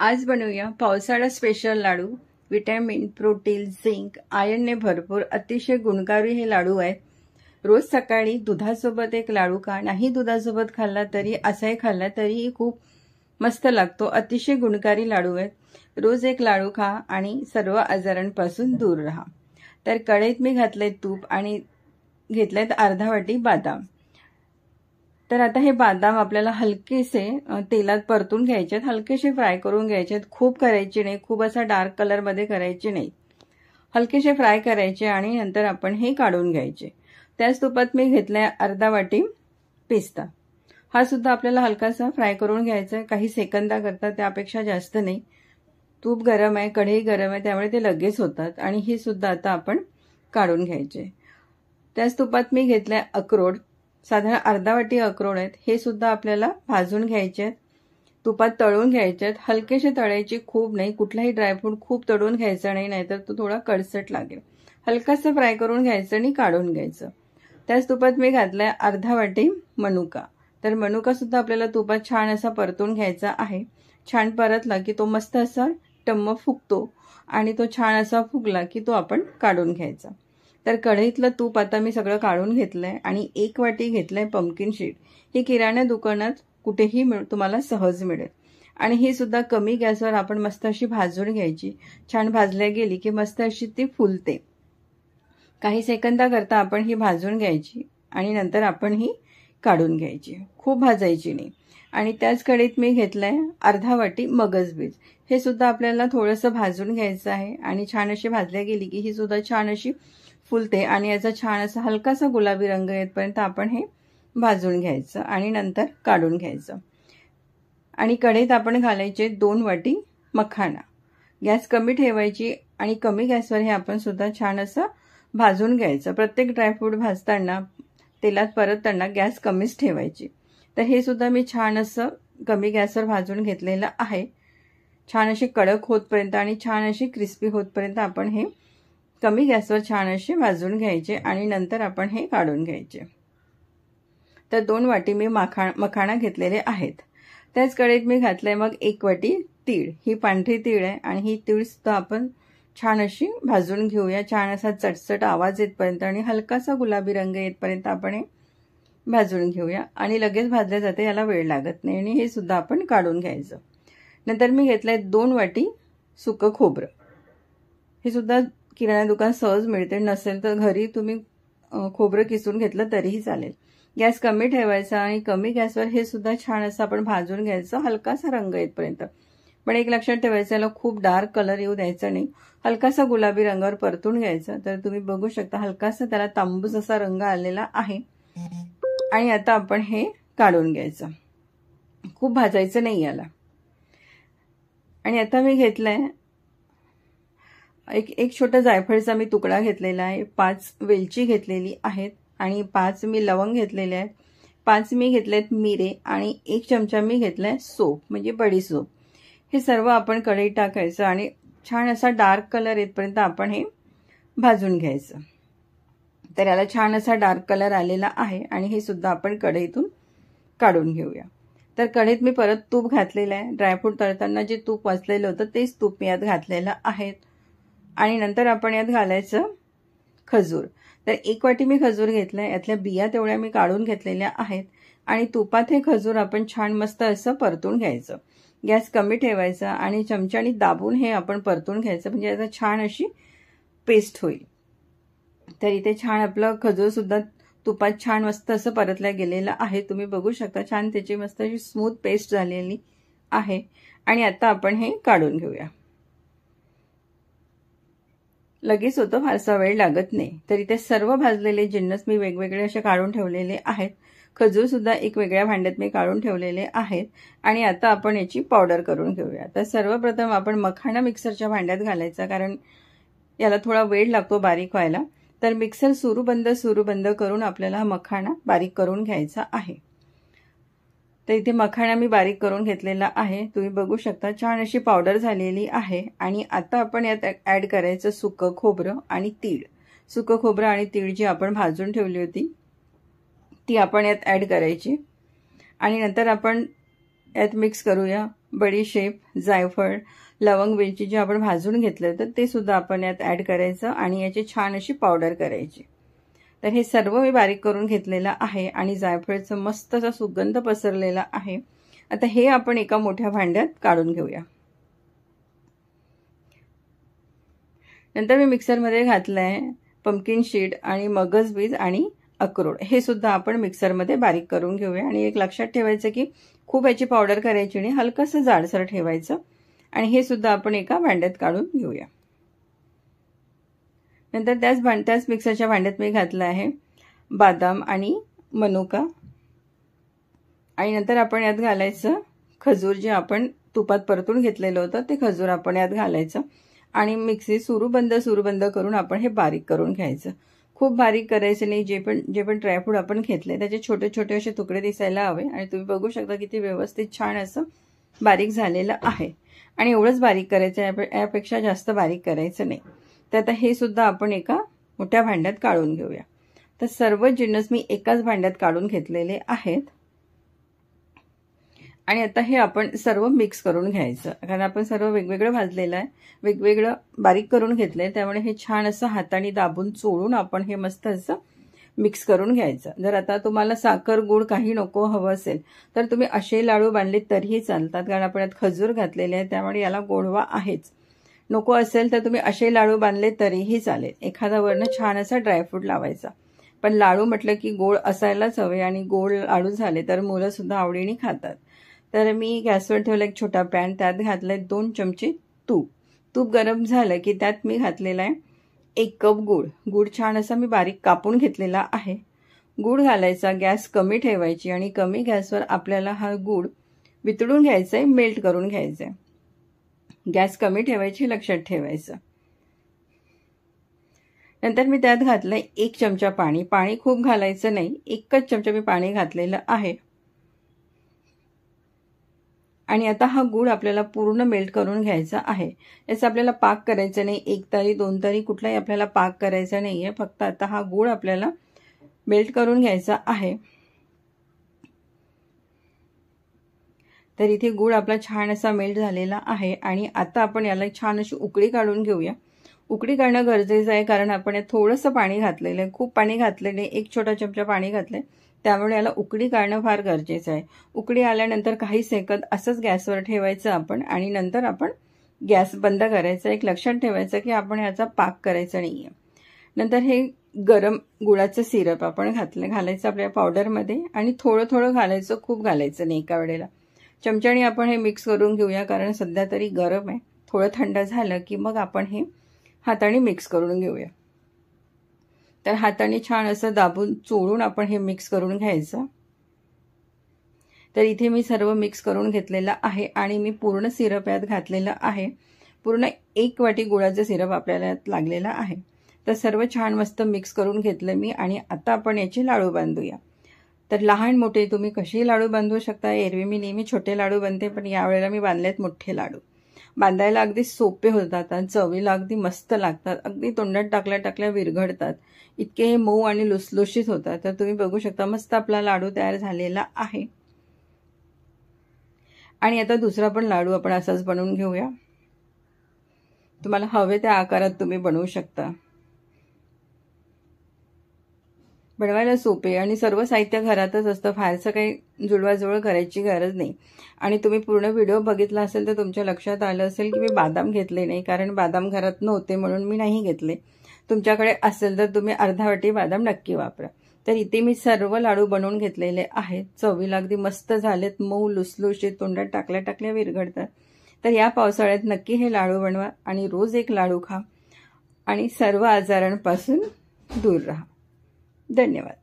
आज बनवूया पावसाळा स्पेशल लाडू। विटॅमिन, प्रोटीन, झिंक, आयर्नने भरपूर अतिशय गुणकारी हे लाडू आहेत। रोज सकाळी दुधासोबत एक लाडू खा, नाही दुधासोबत खाल्ला तरी असाही खाल्ला तरीही खूप मस्त लागतो। अतिशय गुणकारी लाडू आहेत। रोज एक लाडू खा आणि सर्व आजारांपासून दूर राहा। तर कढईत मी घातले तूप आणि घेतलेत अर्धा वाटी बदाम। तर आता हे बदाम आपल्याला हलकेसे तेलात परतून घ्यायचे आहेत, हलकेसे फ्राय करून घ्यायचे आहेत। खूप करायचे नाही, खूप असा डार्क कलर मध्ये करायचे नाही, हलकेसे फ्राय करायचे आणि नंतर आपण हे काढून घ्यायचे। त्याच तुपात मी घेतलाय अर्धा वाटी पिस्ता। हा सुद्धा आपल्याला हलकासा फ्राय करून घ्यायचा आहे, काही सेकंदाकरता, त्यापेक्षा जास्त नाही। तूप गरम आहे, कढई गरम आहे, त्यामुळे ते लगेच होतात आणि हे सुद्धा आता आपण काढून घ्यायचे। त्याच तुपात मी घेतलाय अक्रोड, साधारण अर्धा वाटी अक्रोड आहेत। हे सुद्धा आपल्याला भाजून घ्यायचे आहेत, तुपात तळून घ्यायचे आहेत। हलकेसे तळायचे, खूप नाही। कुठलाही ड्रायफ्रूट खूप तळून घ्यायचा नाही, नाहीतर तो थोडा कडसट लागेल। हलकासा फ्राय करून घ्यायचं आणि काढून घ्यायचं। त्याच तुपात मी घातलाय अर्धा वाटी मनुका। तर मनुका सुद्धा आपल्याला तुपात छान असा परतून घ्यायचा आहे। छान परतला की तो मस्त असा टम्म फुगतो आणि तो छान असा फुगला की तो आपण काढून घ्यायचा। तर कढईतलं तूप आता मी सगळं काढून घेतलंय आणि एक वाटी घेतलंय पंपकिन सीड। ही किराणा दुकानात कुठेही तुम्हाला सहज मिळेल आणि ही सुद्धा कमी गॅसवर आपण मस्त अशी भाजून घ्यायची। छान भाजल्या गेली की मस्त अशी ती फुलते। काही सेकंदाकरता आपण ही भाजून घ्यायची आणि नंतर आपण ही काढून घ्यायची, खूप भाजायची नाही। आणि त्याच कढईत मी घेतलंय अर्धा वाटी मगज बीज। हे सुद्धा आपल्याला थोडंसं भाजून घ्यायचं आहे आणि छान अशी भाजल्या गेली की ही सुद्धा छान अशी फुलते आणि याचा छान असा हलकासा गुलाबी रंग येतपर्यंत आपण हे भाजून घ्यायचं आणि नंतर काढून घ्यायचं। आणि कढईत आपण घालायचे 2 वाटी मखाना। गॅस कमी ठेवायची आणि कमी गॅसवर हे आपण सुद्धा छान असं भाजून घ्यायचं। प्रत्येक ड्रायफ्रूट भाजताना तेलात परतताना गॅस कमीच ठेवायची। तर हे सुद्धा मी छान असं कमी गॅसवर भाजून घेतलेलं आहे। छान अशी कडक होतपर्यंत आणि छान अशी क्रिस्पी होतपर्यंत आपण हे कमी गॅसवर छान असे भाजून घ्यायचे आणि नंतर आपण हे काढून घ्यायचे। तर 2 वाटी मी मखाणा घेतलेले आहेत। त्याच कढईत मी घातलंय मग 1 वाटी तीळ। ही पांढरी तीळ आहे आणि ही तीळ सुद्धा आपण छान अशी भाजून घेऊया। छान असा चटचट आवाज येतपर्यंत आणि हलकासा गुलाबी रंग येतपर्यंत आपण हे भाजून घेऊया आणि लगेच भाजले जाते, याला वेळ लागत नाही। आणि हे सुद्धा आपण काढून घ्यायचं। नंतर मी घेतलंय 2 वाटी सुकं खोबरं। हे सुद्धा किराणा दुकान सहज मिळते, नसेल तर घरी तुम्ही खोबरं किसून घेतलं तरीही चालेल। गॅस कमी ठेवायचा आणि कमी गॅसवर हे सुद्धा छान असं आपण भाजून घ्यायचं, हलकासा रंग येतपर्यंत। पण एक लक्षात ठेवायचं, याला खूप डार्क कलर येऊ द्यायचा नाही, हलकासा गुलाबी रंगावर परतून घ्यायचा। तर तुम्ही बघू शकता हलकासा त्याला तांबूस असा रंग आलेला आहे आणि आता आपण हे काढून घ्यायचं, खूप भाजायचं नाही याला। आणि आता मी घेतलंय एक छोटा जायफळचा मी तुकडा घेतलेला आहे, 5 वेलची घेतलेली आहेत आणि 5 मी लवंग घेतलेले आहेत, 5 मी घेतलेत मिरे आणि 1 चमचा मी घेतलाय सोप म्हणजे बडीसोप। हे सर्व आपण कढईत टाकायचं आणि छान असा डार्क कलर येतपर्यंत आपण हे भाजून घ्यायचं। तर याला छान असा डार्क कलर आलेला आहे आणि हे सुद्धा आपण कढईतून काढून घेऊया। तर कढईत मी परत तूप घातलेलं आहे। ड्रायफ्रूट तळताना जे तूप वाचलेलं होतं तेच तूप मी यात घातलेलं आहे आणि नंतर आपण यात घालायचं खजूर। तर 1 वाटी मी खजूर घेतलाय, यातल्या बिया तेवढ्या मी काढून घेतलेल्या आहेत आणि तुपात हे खजूर आपण छान मस्त असं परतून घ्यायचं। गॅस कमी ठेवायचा आणि चमच्याने दाबून हे आपण परतून घ्यायचं, म्हणजे याचा छान अशी पेस्ट होईल। तर इथे छान आपलं खजूर सुद्धा तुपात छान मस्त असं परतल्या गेलेलं आहे, तुम्ही बघू शकता। छान त्याची मस्त अशी स्मूथ पेस्ट झालेली आहे आणि आता आपण हे काढून घेऊया। लगेच होतं, फारसा वेळ लागत नाही। तर इथे सर्व भाजलेले जिन्नस मी वेगवेगळे असे काढून ठेवलेले आहेत। खजूर सुद्धा एक वेगळ्या भांड्यात मी काढून ठेवलेले आहेत आणि आता आपण याची पावडर करून घेऊया। तर सर्वप्रथम आपण मखाना मिक्सरच्या भांड्यात घालायचा, कारण याला थोडा वेळ लागतो बारीक व्हायला। तर मिक्सर सुरू बंद करून आपल्याला मखाना बारीक करून घ्यायचा आहे। तर इथे मखाना मी बारीक करून घेतलेला आहे, तुम्ही बघू शकता। छान अशी पावडर झालेली आहे आणि आता आपण यात ऍड करायचं सुकं खोबरं आणि तीळ। सुकं खोबरं आणि तीळ जी आपण भाजून ठेवली होती ती आपण यात ऍड करायची आणि नंतर आपण यात मिक्स करूया बडीशेप, जायफळ, लवंग, वेलची जे आपण भाजून घेतलं तर ते सुद्धा आपण यात ॲड करायचं आणि याची छान अशी पावडर करायची। तर हे सर्व मी बारीक करून घेतलेलं आहे आणि जायफळाचा मस्त असा सुगंध पसरलेला आहे। आता हे आपण एका मोठ्या भांड्यात काढून घेऊया। नंतर मी मिक्सरमध्ये घातलंय पंपकिन सीड आणि मगज बीज आणि अक्रोड, हे सुद्धा आपण मिक्सरमध्ये बारीक करून घेऊया। आणि एक लक्षात ठेवायचं की खूप याची पावडर करायची नाही, हलकंसं जाडसर ठेवायचं आणि हे सुद्धा आपण एका भांड्यात काढून घेऊया। नंतर त्याच मिक्सरच्या भांड्यात मी घातलं आहे बदाम आणि मनुका आणि नंतर आपण यात घालायचं खजूर, जे आपण तुपात परतून घेतलेलं होतं ते खजूर आपण यात घालायचं आणि मिक्सी सुरू बंद करून आपण हे बारीक करून घ्यायचं। खूप बारीक करायचं नाही, जे पण ड्रायफ्रूट आपण घेतले त्याचे छोटे छोटे असे तुकडे दिसायला हवे आणि तुम्ही बघू शकता की ते व्यवस्थित छान असं बारीक झालेलं आहे आणि एवढंच बारीक करायचं आहे, यापेक्षा जास्त बारीक करायचं नाही। तर आता हे सुद्धा आपण एका मोठ्या भांड्यात काढून घेऊया। तर सर्व जिन्नस मी एकाच भांड्यात काढून घेतलेले आहेत आणि आता हे आपण सर्व मिक्स करून घ्यायचं, कारण आपण सर्व वेगवेगळं भाजलेलं आहे, वेगवेगळं बारीक करून घेतलंय, त्यामुळे हे छान असं हाताने दाबून चोळून आपण हे मस्त असं मिक्स करून घ्यायचं। जर आता तुम्हाला साखर गुळ काही नको हवं असेल तर तुम्ही असे लाडू बांधले तरीही चालतात, कारण आपण यात खजूर घातलेले आहे त्यामुळे याला गोडवा आहेच। नको असेल तर तुम्ही असे लाडू बांधले तरीही चालेल, एखादा वरनं छान असा ड्रायफ्रूट लावायचा। पण लाडू म्हटलं की गोड असायलाच हवे आणि गोड लाडू झाले तर मुलं सुद्धा आवडीने खातात। तर मी गॅसवर ठेवलं एक छोटा पॅन, त्यात घातलंय 2 चमचे तूप। तूप गरम झालं की त्यात मी घातलेला आहे 1 कप गूळ। गूळ छान असा मी बारीक कापून घेतलेला आहे। गूळ घालायचा, गॅस कमी ठेवायची आणि कमी गॅसवर आपल्याला हा गूळ वितळून घ्यायचा आहे, मेल्ट करून घ्यायचा आहे। गॅस कमी ठेवायची, लक्षात ठेवायचं। नंतर मी त्यात घातलंय 1 चमचा पाणी। पाणी खूप घालायचं नाही, 1च चमचा मी पाणी घातलेलं आहे आणि आता हा गूळ आपल्याला पूर्ण मेल्ट करून घ्यायचा आहे। याचा आपल्याला पाक करायचा नाही, 1 तारी 2 तारी कुठलाही आपल्याला पाक करायचा नाहीये, फक्त आता हा गूळ आपल्याला मेल्ट करून घ्यायचा आहे। तर इथे गूळ आपला छान असा मेल्ट झालेला आहे आणि आता आपण याला छान अशी उकळी काढून घेऊया। उकळी काढणं गरजेचं आहे, कारण आपण यात थोडंसं पाणी घातलेलं आहे, खूप पाणी घातलेलं नाही, 1 छोटा चमचा पाणी घातलंय, त्यामुळे याला उकळी काढणं फार गरजेचं आहे। उकळी आल्यानंतर काही सेकंद असंच गॅसवर ठेवायचं आपण आणि नंतर आपण गॅस बंद करायचा। एक लक्षात ठेवायचं की आपण याचा पाक करायचा नाहीये। नंतर हे गरम गुळाचं सिरप आपण घालायचं आपल्या पावडरमध्ये आणि थोडं थोडं घालायचं, खूप घालायचं नाही एका वेळेला। चमच्याने आपण हे मिक्स करून घेऊया, कारण सध्या तरी गरम आहे। थोडं थंड झालं की मग आपण हे हाताने मिक्स करून घेऊया। तर हाताने छान असं दाबून चोळून आपण हे मिक्स करून घ्यायचं। तर इथे मी सर्व मिक्स करून घेतलेलं आहे आणि मी पूर्ण सिरप यात घातलेलं आहे। पूर्ण 1 वाटी गुळाचं सिरप आपल्याला यात लागलेलं आहे। तर सर्व छान मस्त मिक्स करून घेतलं मी आणि आता आपण याचे लाडू बांधूया। तर लहान मोठे तुम्ही कसे लाडू बांधू शकता। एरवी मी नेहमी छोटे लाडू बांधते, पण यावेळेला मी बांधलेत मोठे लाडू। बांधायला अगदी सोपे होतात आणि चवीला अगदी मस्त लागतात, अगदी तोंडात टाकल्या विरघळतात, इतके हे मऊ आणि लुसलुशीत होतात। तर तुम्ही बघू शकता मस्त आपला लाडू तयार झालेला आहे। आणि आता दुसरा पण लाडू आपण असाच बनवून घेऊया। तुम्हाला हवे त्या आकारात तुम्ही बनवू शकता। बनवायला सोपे आणि सर्व साहित्य घरातच असतं, फारसं काही जुळवाजुळव करायची गरज नाही। आणि तुम्ही पूर्ण व्हिडिओ बघितला असेल तर तुमच्या लक्षात आलं असेल की मी बदाम घेतले नाही, कारण बदाम घरात नव्हते म्हणून मी नाही घेतले। तुमच्याकडे असेल तर तुम्ही अर्धा वाटी बदाम नक्की वापरा। तर इथे मी सर्व लाडू बनवून घेतलेले आहेत, चवीला अगदी मस्त झालेत, मऊ लुसलुशीत, तोंडात टाकल्या विरघळतात। तर या पावसाळ्यात नक्की हे लाडू बनवा आणि रोज एक लाडू खा आणि सर्व आजारांपासून दूर राहा। धन्यवाद।